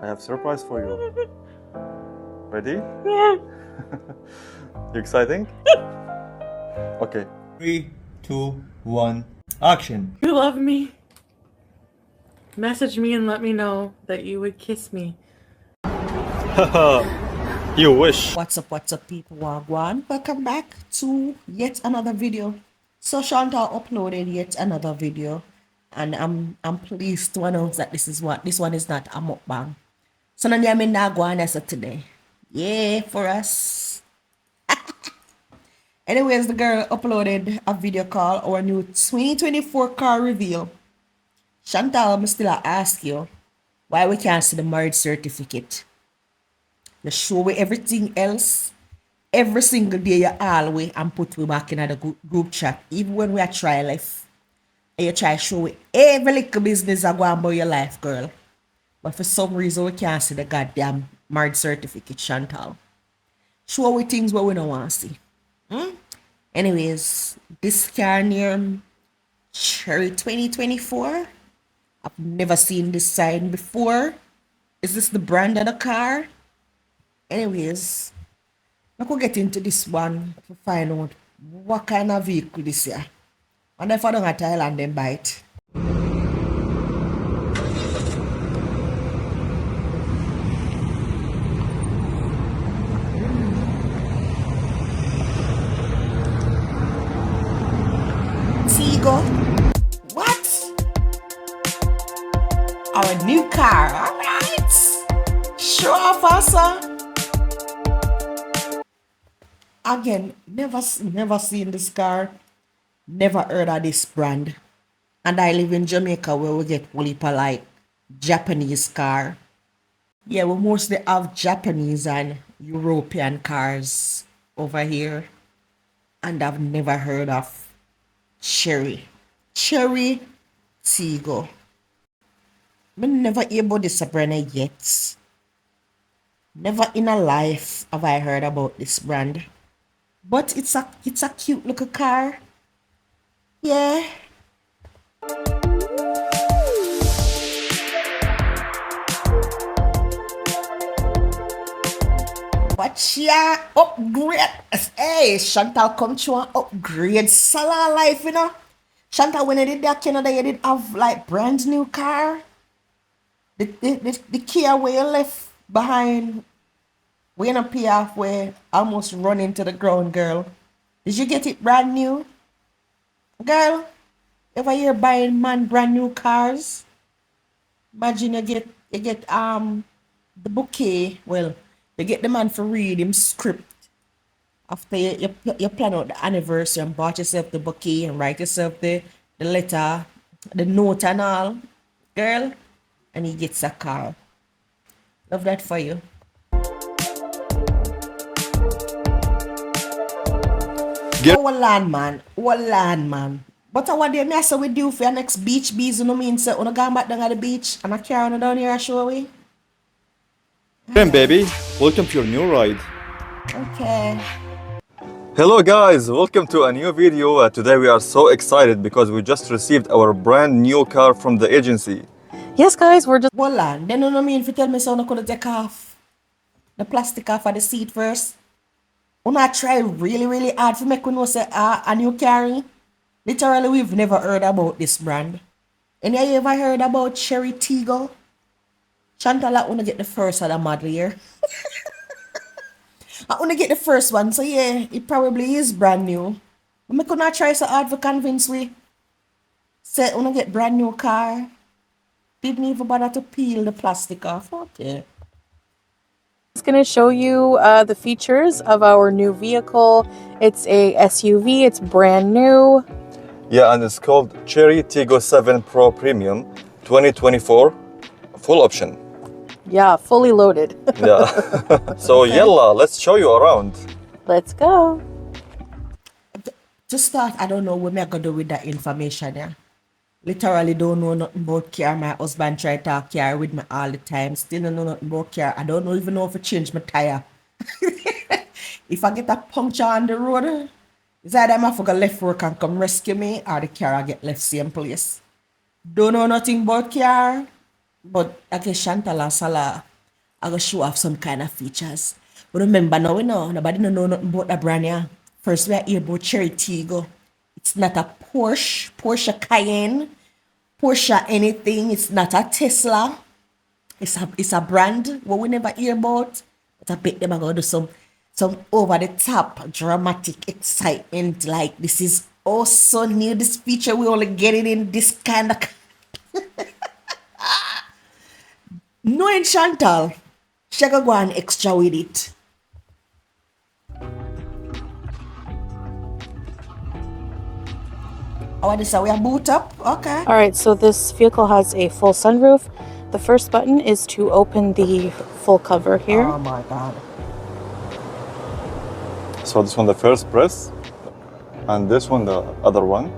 I have surprise for you. Ready? Yeah. You exciting? Okay. 3, 2, 1, action. You love me. Message me and let me know that you would kiss me. You wish. What's up people, wagwan? Welcome back to yet another video. So Chantal uploaded yet another video, and I'm pleased to announce that this one is not a mukbang. So nandiyan nagwana sa today. Yeah, for us. Anyways, the girl uploaded a video called our new 2024 car reveal. Chantal, I still ask you why we can't see the marriage certificate. You show me everything else. Every single day you always and put we back in the group chat. Even when we are try life. And you try show me every little business I go on about your life, girl. But for some reason we can't see the goddamn marriage certificate, Chantal. Show we things what we don't want to see. Anyways, this car near Cherry 2024. I've never seen this sign before. Is this the brand of the car? Anyways, I could get into this one to find out what kind of vehicle this is. And if I don't have Thailand, then buy it. Tigo. What? Our new car. Alright. Show off also. Again, never seen this car, never heard of this brand. And I live in Jamaica where we get whole heap of like Japanese car. Yeah, we mostly have Japanese and European cars over here. And I've never heard of Cherry Tigo. I never hear about this brand yet. Never in a life have I heard about this brand. But it's a cute little car. Yeah. But yeah, upgrade. Hey, Chantal come to an upgrade Salah life, you know. Chantal, when I did that Canada, you did have like brand new car. The Kia where you left behind. We're gonna pay off where almost run into the ground, girl. Did you get it brand new? Girl, ever you're buying man brand new cars? Imagine you get the bouquet. Well, you get the man for read him script. After you plan out the anniversary and bought yourself the bouquet and write yourself the letter, the note and all. Girl, and he gets a car. Love that for you. Our land man. But I want to mess with you for your next beach bees, you know mean? So when I go back down at the beach and I carry on down here, show we. Hey baby, welcome to your new ride. Okay. Hello guys, welcome to a new video. Today we are so excited because we just received our brand new car from the agency. Yes, guys, we're just. Then you know mean if you tell me so I could take off the plastic off of the seat first. When I try really hard to make you know say a new car. Literally, we've never heard about this brand. And you ever heard about Cherry Tigo? Chantal, I want to get the first of the model here. I want to get the first one, so yeah, it probably is brand new. But I could not try so hard to convince we. Say, I want to get brand new car. Didn't even bother to peel the plastic off. Okay. It's going to show you the features of our new vehicle. It's a SUV. It's brand new. Yeah, and it's called Cherry Tigo 7 Pro Premium 2024 full option. Yeah, fully loaded. Yeah. So yalla, let's show you around. Let's go. To start, I don't know what I'm going to do with that information. Yeah. Literally don't know nothing about car. My husband try to talk car with me all the time. Still don't know nothing about car. I don't even know if I change my tire. If I get a puncture on the road, it's either I'm going to left work and come rescue me, or the car I get left same place. Don't know nothing about car. But okay, Chantal and Salah I'm gonna show off some kind of features. But remember now, nobody know nothing about the brand, yeah. First, we are here about Cherry Tiggo. It's not a Porsche Cayenne, Porsche anything. It's not a Tesla. It's a brand what we never hear about. But I bet them are gonna do some over the top dramatic excitement. Like this is also new. This feature we only get it in this kind of. Knowing Chantal, she gonna go on extra with it. Oh, this how we are boot up? Okay. All right, so this vehicle has a full sunroof. The first button is to open the full cover here. Oh my God. So this one the first press, and this one the other one.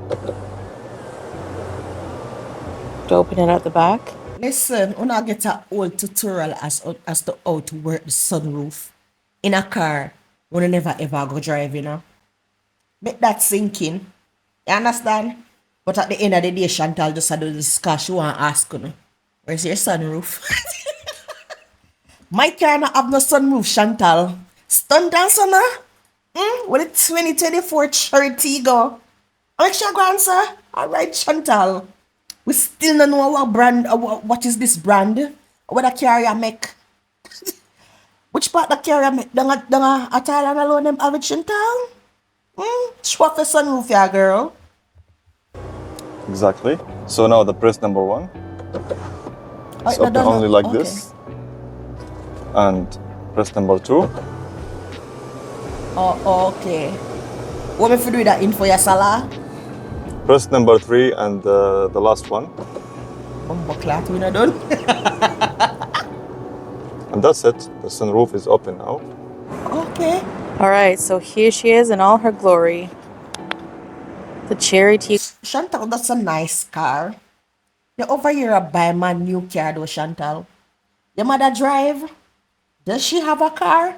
To open it at the back. Listen, when I get a old tutorial as to how to work the sunroof in a car, when I never ever go drive, Make that sink in. You understand? But at the end of the day, Chantal just had to discuss. She want to ask, where's your sunroof? My car not have no sunroof, Chantal. Stunt and son, with a 2024 Cherry Tiggo. Make sure go answer. All right, Chantal. We still don't know what brand, what is this brand? What the carrier make? Which part the carrier make? Danga a Thailand alone them have it, Chantal? Show off the sunroof, yeah, girl. Exactly. So now the press number one. It's open only like this. And press number two. Oh, okay. What me do with that info, ya Salah? Press number three and the last one. Bumbleclat, we not done. And that's it. The sunroof is open now. Okay. All right, so here she is in all her glory. The Cherry Tiggo. Chantal, that's a nice car. You're over here buy my new car though, Chantal. Your mother drive? Does she have a car?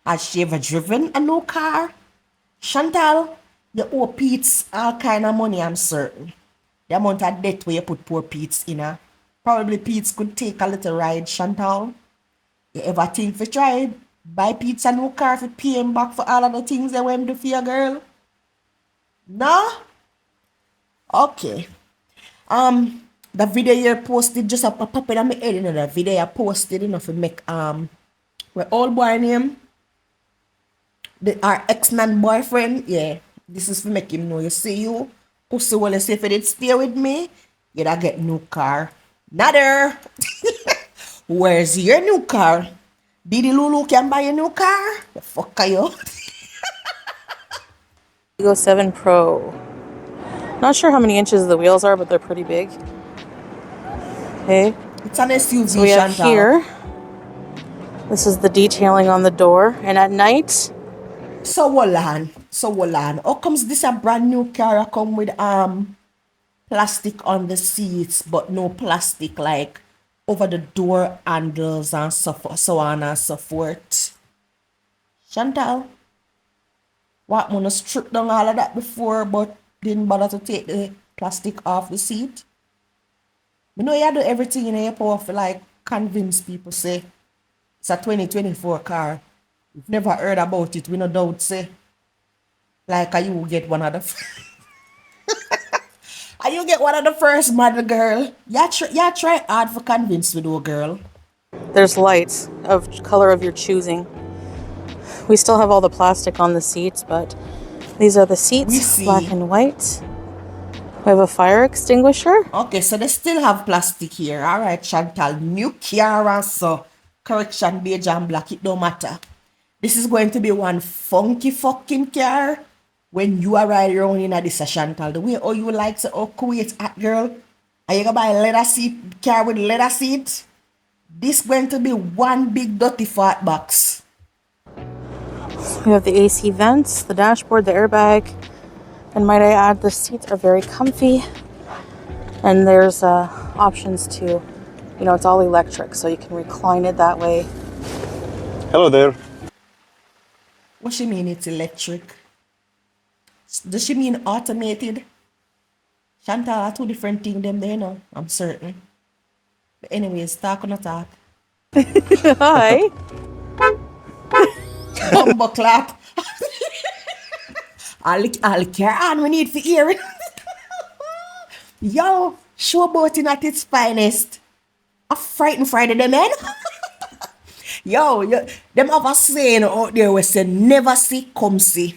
Has she ever driven a new car? Chantal, you owe Pete's all kind of money, I'm certain. The amount of debt where you put poor Pete's in her. Probably Pete's could take a little ride, Chantal. You ever think for try buy Pete's a new car for pay him back for all of the things they went do for your girl? No? Okay. The video you posted just a pop up in my head, the video I posted, for make where old boy name, our ex-man boyfriend, yeah. This is for make him know you see you. Pussy will say if you did stay with me, you'd get new car. Nader. Where's your new car? Didi Lulu can buy a new car? The fuck are you? Tiggo 7 Pro. Not sure how many inches the wheels are, but they're pretty big. Okay. It's an SUV, So we have Chantal. here. This is the detailing on the door, and at night. So Wolan. How comes this a brand new car come with plastic on the seats, but no plastic like over the door handles and so on and so forth? Chantal, what wanna strip down all of that before, but didn't bother to take the plastic off the seat? You know you do everything in your power to like convince people say it's a 2024 car. You've never heard about it, we no doubt say. Like you get one of the and you get one of the first mother girl. You try hard for convince me though, girl. There's lights of color of your choosing. We still have all the plastic on the seats, but these are the We seats, see. black and white. We have a fire extinguisher. Okay, so they still have plastic here. Alright, Chantal. New car, so correction, beige and black, it don't matter. This is going to be one funky fucking car when you are riding around in this, Chantal. The way how you like to Kuwait at, girl. Are you gonna buy a leather seat car with leather seat? This going to be one big dirty fat box. We have the AC vents, the dashboard, the airbag. And might I add, the seats are very comfy. And there's options to, it's all electric, so you can recline it that way. Hello there. What she mean it's electric? Does she mean automated? Chantal are two different things them there, I'm certain. But anyways, talk on a talk. Hi. Bumbo clap. I'll care on we need for hearing. Yo, showboating at its finest. A frightened Friday, them man. Yo, them have a saying out there we say never see come see.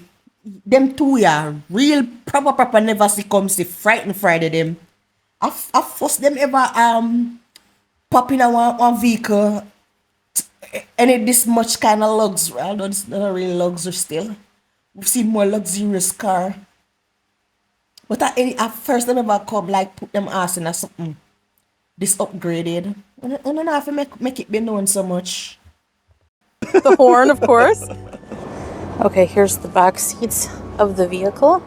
Them two ya real proper never see come see frightened Friday them. I first them ever pop in a one vehicle and it this much kind of luxury. Although it's not really luxury still. We've seen more luxurious car. But at first them ever come like put them ass in a something this upgraded. I don't know if I make it be known so much. The horn, of course. Okay, here's the back seats of the vehicle.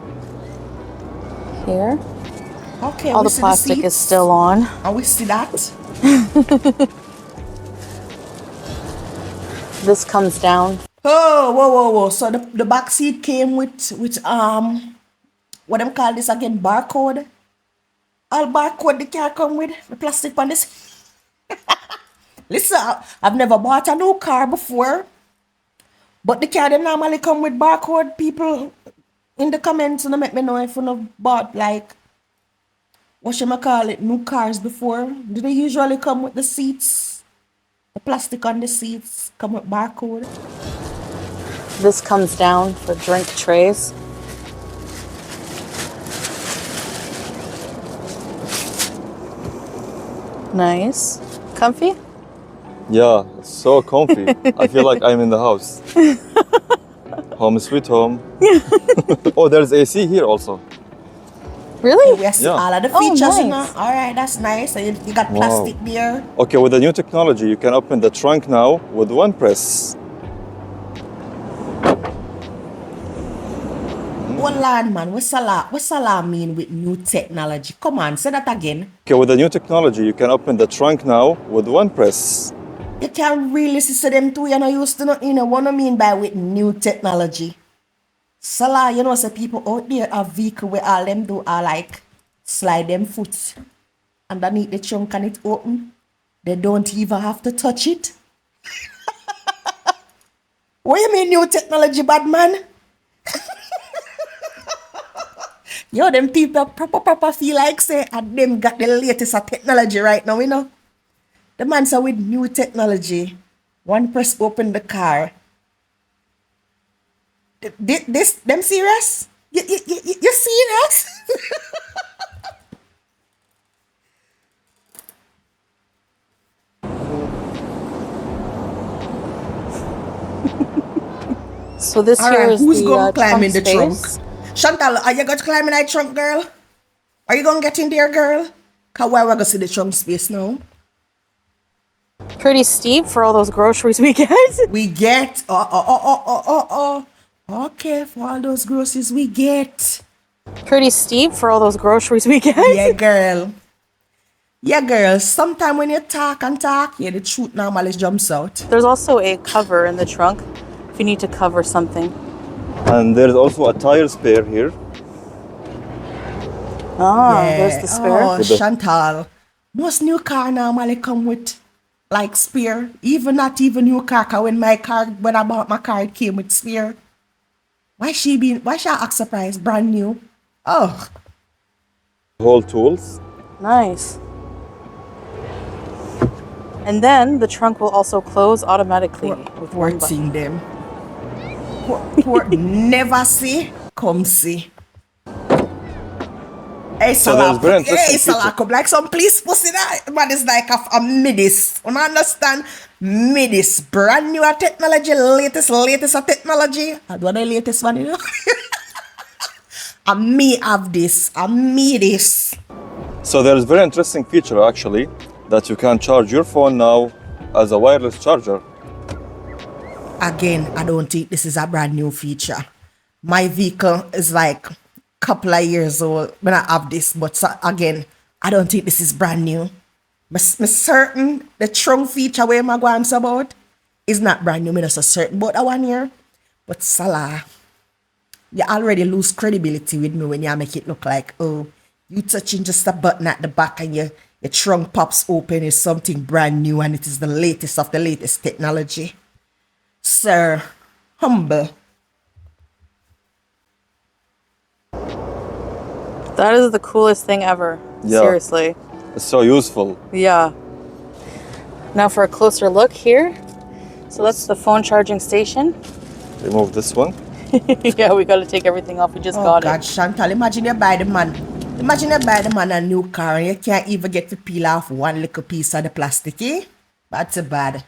Here. Okay, All we the see plastic is seats, still on. and we see that. This comes down. Oh, whoa. So the back seat came with what them call this again? Barcode. All barcode the car come with the plastic on this. Listen, I've never bought a new car before, but the car them normally come with barcode. People in the comments and make me know if you have bought like what should I call it, new cars before. Do they usually come with the seats? The plastic on the seats come with barcode. This comes down for drink trays. Nice. Comfy? Yeah, it's so comfy. I feel like I'm in the house. Home sweet home. Oh, there's AC here also. Really? Yes, Yeah. all of the Oh, features, you know. nice. All right, that's nice. And you got Wow. plastic there. Okay, with the new technology, you can open the trunk now with one press. One land man, what's Salah mean with new technology? Come on, say that again. Okay, with the new technology, you can open the trunk now with one press. You can't really see them two, you know, used to know, you know, what I mean by with new technology. Salah, you know, say people out there have vehicle where all them do are like slide them foot underneath the trunk and it open. They don't even have to touch it. What you mean new technology, bad man? Yo, them people proper feel like say and them got the latest of technology right now, you know. The man say with new technology, one press open the car. This them serious? You serious? So this All here right, is who's the gonna climb trunk in the space. trunk? Chantal, are you going to climb in that trunk, girl? Are you going to get in there, girl? Cause where we going to see the trunk space now? Pretty steep for all those groceries we get. We get, okay, for all those groceries we get. Pretty steep for all those groceries we get. Yeah, girl. Yeah, girl. Sometime when you talk, yeah, the truth normally jumps out. There's also a cover in the trunk if you need to cover something. And there's also a tire spare here. Ah, there's the spare. Oh, Chantal. Most new car normally come with like spare. Even not even new car. Cause when I bought my car, it came with spare. Why she act surprised? Brand new. Oh. Whole tools. Nice. And then the trunk will also close automatically with Poor one button. thing them. Poor never see, come see. Hey, So there's Salah, very interesting hey, Salah, feature. come like some police pussy that. Man, it's like a midis. You understand? Midis. Brand new technology, latest technology. I do the latest one, you know? And me have this. And me this. So there's very interesting feature actually that you can charge your phone now as a wireless charger. Again, I don't think this is a brand new feature. My vehicle is like a couple of years old when I have this, but again, I don't think this is brand new. I'm certain the trunk feature where I'm going about is not brand new. I'm not so certain about that one here. But Salah, you already lose credibility with me when you make it look like, oh, you touching just a button at the back and you The trunk pops open, is something brand new, and it is the latest of the latest technology. Sir, humble. That is the coolest thing ever. Yeah. Seriously. It's so useful. Yeah. Now for a closer look here. So that's the phone charging station. Remove this one. Yeah, we got to take everything off. We just Oh got God, it. Chantal, imagine you buy the man a new car and you can't even get to peel off one little piece of the plastic, eh? That's bad.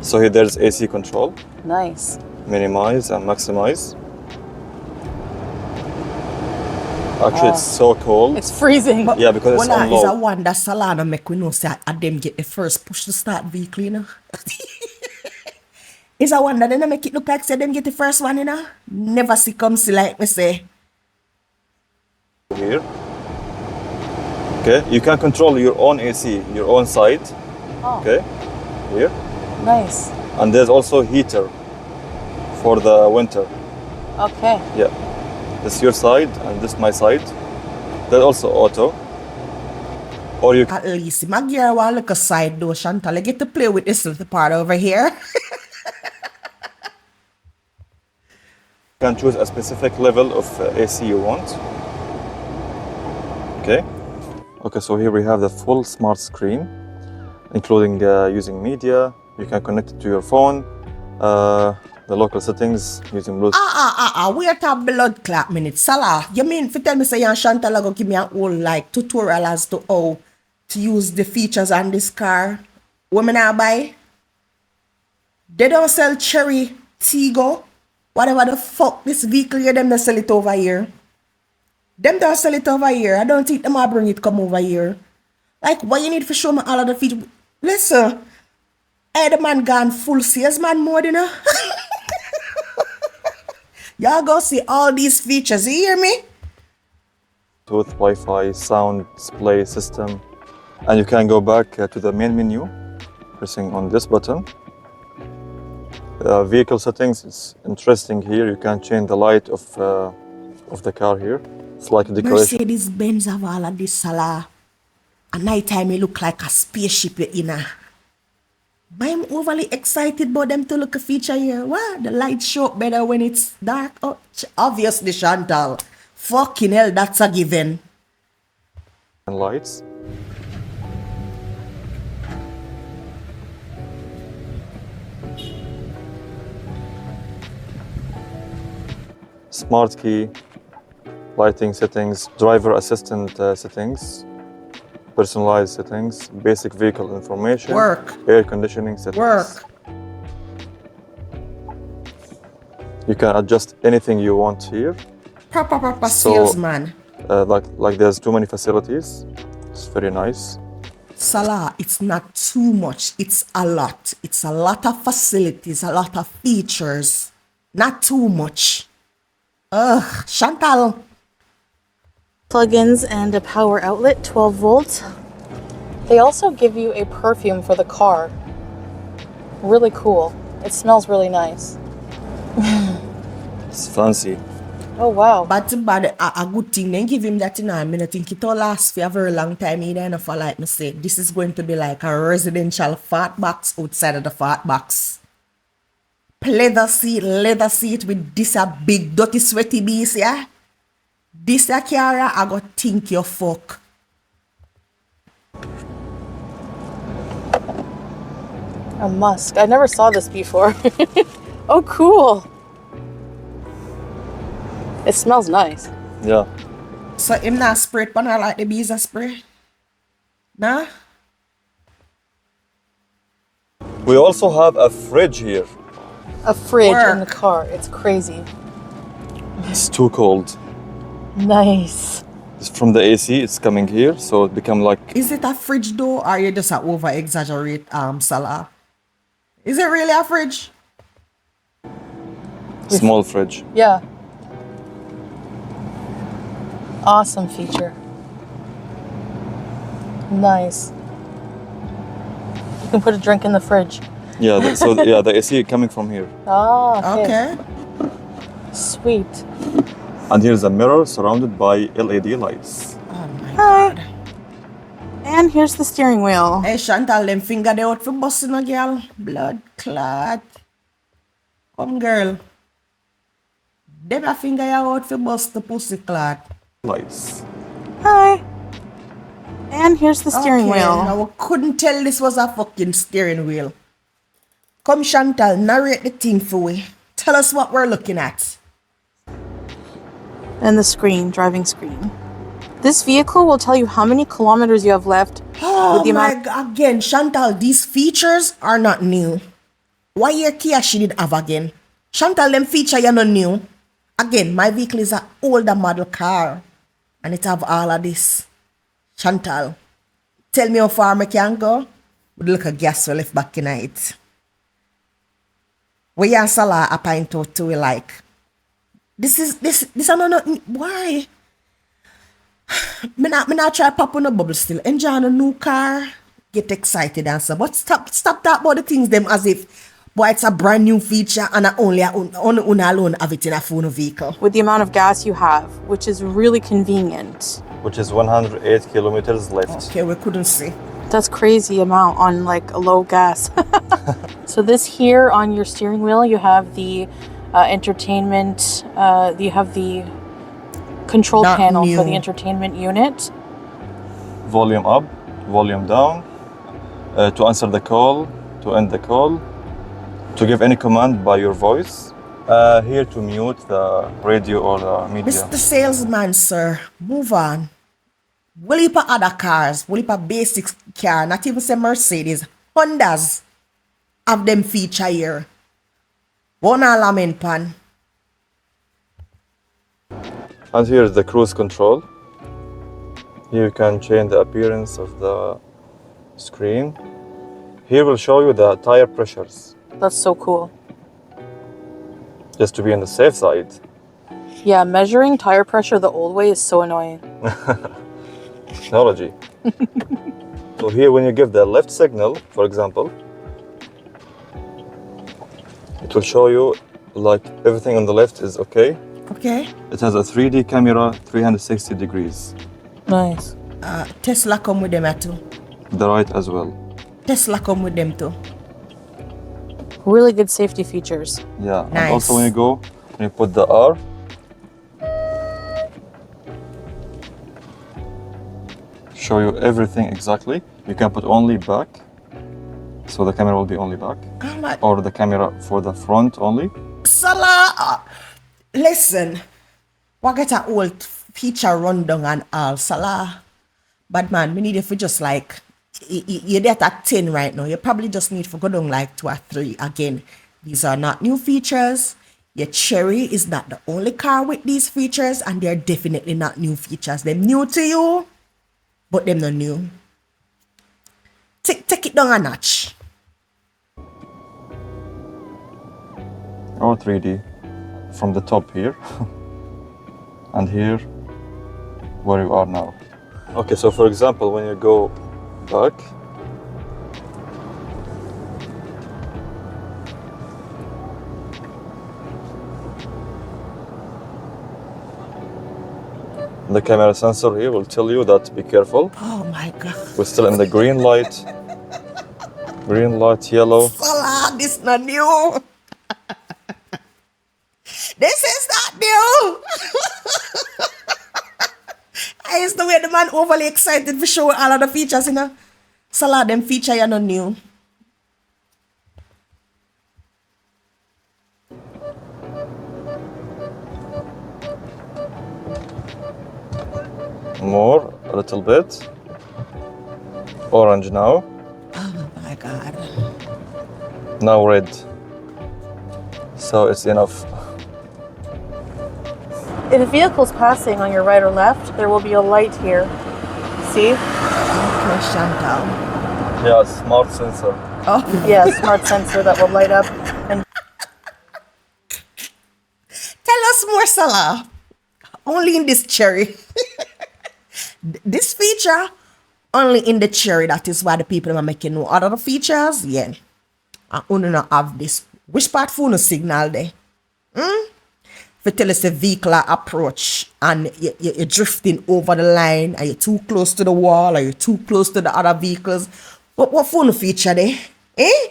So here there's AC control. Nice. Minimize and maximize. Actually, it's so cold. It's freezing. Yeah, because it's Well, on is a low. one that Salana make we know say at them get the first push to start vehicle, you know? Is a one that they make it look like say them get the first one, you know? Never see come see like me say. Here. Okay, you can control your own AC, your own side. Oh. Okay, here. Nice. And there's also heater for the winter. Okay. Yeah, this your side and this my side. There's also auto. Or you At least my girl want look a side door, Chantal. I get to play with this little part over here. can choose a specific level of AC you want. Okay. Okay, so here we have the full smart screen, including using media. You can connect it to your phone, the local settings using Bluetooth. Wait a blood clot minute. Salah, you mean if you tell me say you and Chantal are gonna give me a whole like tutorial as to how to use the features on this car? Women I buy? They don't sell Cherry, Tigo, whatever the fuck this vehicle here, them they sell it over here. Them don't sell it over here. I don't think them will bring it come over here. Like, why you need to show me all of the features? Listen, hey, the man gone full salesman mode, you know? Y'all go see all these features, you hear me? Bluetooth, Wi-Fi, sound display system, and you can go back to the main menu, pressing on this button. Vehicle settings, it's interesting here. You can change the light of the car here. It's like a decoration. Mercedes-Benz have all of this, Salah. At night time, it look like a spaceship, you know. But I'm overly excited about them to look a feature here. What? The lights show up better when it's dark. Oh, obviously, Chantal. Fucking hell, that's a given. And lights. Smart key, lighting settings, driver assistant settings, personalized settings, basic vehicle information, Work. air conditioning settings. Work. You can adjust anything you want here. Proper So- salesman. Like there's too many facilities. It's very nice. Salah, it's not too much. It's a lot. It's a lot of facilities, a lot of features. Not too much. Ugh, Chantal. Plugins and a power outlet, 12 volts. They also give you a perfume for the car. Really cool. It smells really nice. It's fancy. Oh, wow. But a good thing, then give him that, you know. I mean, I think it will last for a very long time either. And for like me say, this is going to be like a residential fat box outside of the fat box. Leather seat with this a big dirty sweaty beast, yeah? This a car, I go think you fuck. A musk. I never saw this before. Oh, cool. It smells nice. Yeah. So him not spray it, but I like the bees a spray. Nah? We also have a fridge here. A fridge in the Work. car. It's crazy. It's too cold. Nice. It's from the AC. It's coming here, so it become like Is it a fridge though, or you just a over exaggerate Salah? Is it really a fridge? small fridge. Yeah. Awesome feature. Nice. You can put a drink in the fridge. Yeah. The AC coming from here. Ah, okay. Okay. Sweet. And here's a mirror surrounded by LED lights. And here's the steering wheel. Hey, Chantal, them finger they out for busting a girl. Blood clot. Come, girl. Them a finger you out for bust the pussy clot. Lights. Hi. And here's the steering wheel. Now I couldn't tell this was a fucking steering wheel. Come, Chantal, narrate the thing for we. Tell us what we're looking at. And the screen, driving screen. This vehicle will tell you how many kilometers you have left. Oh with the my amount- God, again, Chantal, these features are not new. What year Kia she did have again? Chantal, them feature you not new. Again, my vehicle is an older model car. And it have all of this. Chantal, tell me how far I can go. With look at gas we left back in it. Where you and Salah a pint out to we like. This is not why? Me not try pop on a bubble still. Enjoy a new car. Get excited and so. But stop that about the things them as if boy it's a brand new feature and I only alone have it in a phone vehicle. with the amount of gas you have, which is really convenient. Which is 108 kilometers left. Okay, we couldn't see. That's crazy amount on like a low gas. So this here on your steering wheel, you have the entertainment, you have the control Not panel new. for the entertainment unit. Volume up, volume down. To answer the call, to end the call. To give any command by your voice. Here to mute the radio or the media. Mr. Salesman, sir, move on. Will you put other cars? Will you put basic car? Not even say Mercedes. Hondas have them feature here. One alarm pan. And here is the cruise control. Here you can change the appearance of the screen. Here will show you the tire pressures, That's so cool. just to be on the safe side. Yeah, measuring tire pressure the old way is so annoying. Technology. So here when you give the left signal, for example, it will show you like everything on the left is okay. Okay. It has a 3D camera, 360 degrees. Nice. Tesla come with them too. The right as well. Tesla come with them too. Really good safety features. Yeah, Nice. and also when you put the R, show you everything exactly. You can put only back, so the camera will be only back, I'm like, or the camera for the front only. Salah, listen. What get a old feature rundown and all, Salah. But man, we need if we just like, you're there at 10 right now. You probably just need to go down like 2 or 3 again. These are not new features. Your Cherry is not the only car with these features, and they're definitely not new features. They're new to you, but them not new. Take it down a notch. Or 3D from the top here and here where you are now. Okay, so for example, when you go back, the camera sensor here will tell you that be careful. Oh my God. We're still in the green light. Green light, yellow. Salah, this not new. This is not new. I used to wait the man overly excited for show all of the features, you know. Salah, them feature you not new. More, a little bit. Orange now. Oh my God. Now red. So it's enough. If a vehicle's passing on your right or left, there will be a light here. See? Okay, Chantal. Yeah, smart sensor. Oh, Yeah, smart sensor that will light up. And tell us more, Salah. Only in this Cherry. This feature, only in the Cherry. That is why the people are making no other features. Yeah. I only not have this. Which part phone signal there? for tell us a vehicle approach and you're drifting over the line, are you too close to the wall, are you too close to the other vehicles? What phone feature there? Eh?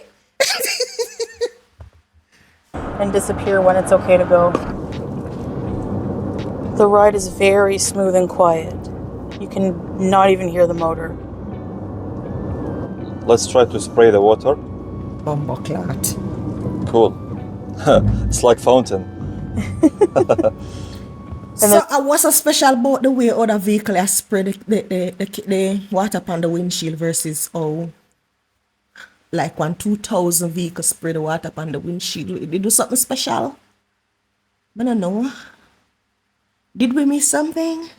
And disappear when it's okay to go. The ride is very smooth and quiet. You can not even hear the motor. Let's try to spray the water. Bumbleclat. Cool. It's like fountain. So what's so special about the way other vehicle has spread the water upon the windshield versus like when 2,000 vehicles spray the water upon the windshield? They do something special? I don't know. Did we miss something?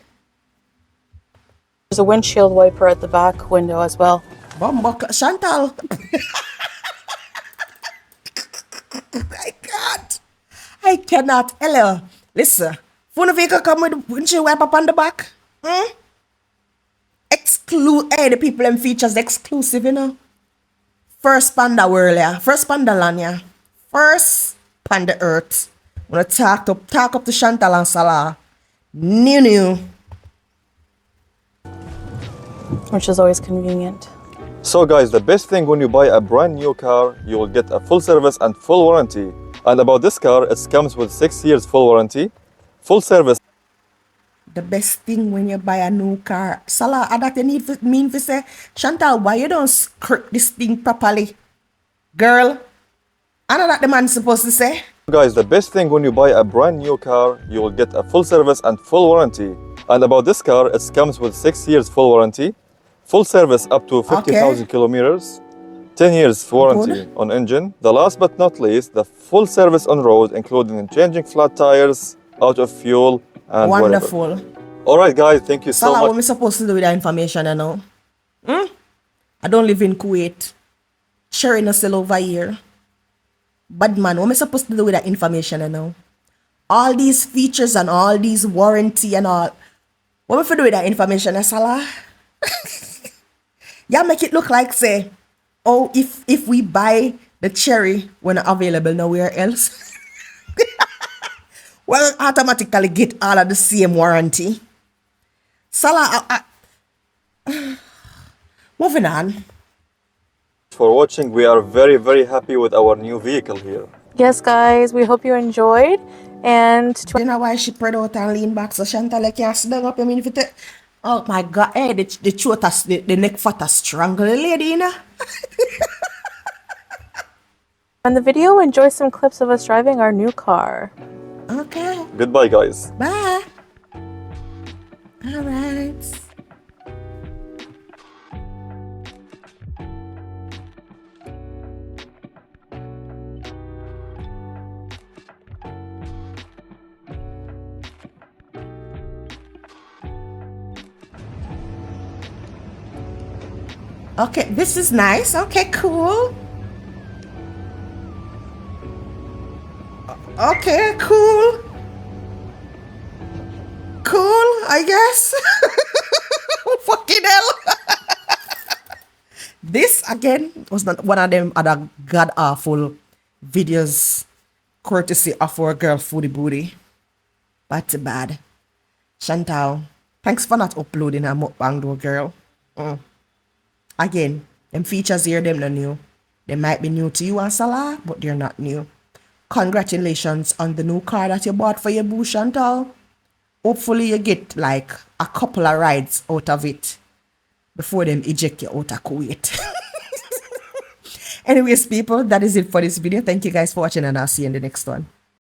There's a windshield wiper at the back window as well. Chantal. I can't. I cannot. Hello. Listen. Phone vehicle come with windshield wiper up on the back. Hey, the people and features exclusive, you know. First panda world, yeah. First panda land, yeah. First panda earth. Wanna talk up to Chantal and Salah. New. Which is always convenient. So guys, the best thing when you buy a brand new car, you will get a full service and full warranty. And about this car, it comes with 6 years full warranty, full service. The best thing when you buy a new car, Salah, that you mean to say, Chantal, why you don't script this thing properly? Girl, I know that the man's supposed to say. Guys, the best thing when you buy a brand new car, you will get a full service and full warranty. And about this car, it comes with 6 years full warranty, full service up to 50,000 kilometers, 10 years warranty on engine. The last but not least, the full service on road, including changing flat tires, out of fuel, and wonderful. Whatever. All right, guys, thank you so Salah, much. what am I supposed to do with that information, you know? I don't live in Kuwait. Sharing a sell over here. But man, what am I supposed to do with that information, you know? All these features and all these warranty and all. What am I to do with that information, Salah? Yeah, make it look like, say, oh, if we buy the cherry when available nowhere else, well, automatically get all of the same warranty. Salah, moving on. For watching. We are very, very happy with our new vehicle here. Yes, guys, we hope you enjoyed. And You know why she spread out and lean back so Chantal like can't sit down up? I mean, if it, oh my God, hey, the throat has, the neck fat has strangled the lady, you know? on the video, enjoy some clips of us driving our new car. Okay, Goodbye, guys. bye. All right. Okay, this is nice. Okay, cool. Okay, cool. Cool, I guess. Fucking hell. This, again, was not one of them other god-awful videos courtesy of our girl Foodie Beauty. But too bad. Chantal, thanks for not uploading a mukbang though, girl. Again, them features here, them not new. They might be new to you and Salah, but they're not new. Congratulations on the new car that you bought for your boo, Chantal. Hopefully you get like a couple of rides out of it before them eject you out of Kuwait. Anyways, people, that is it for this video. Thank you guys for watching and I'll see you in the next one.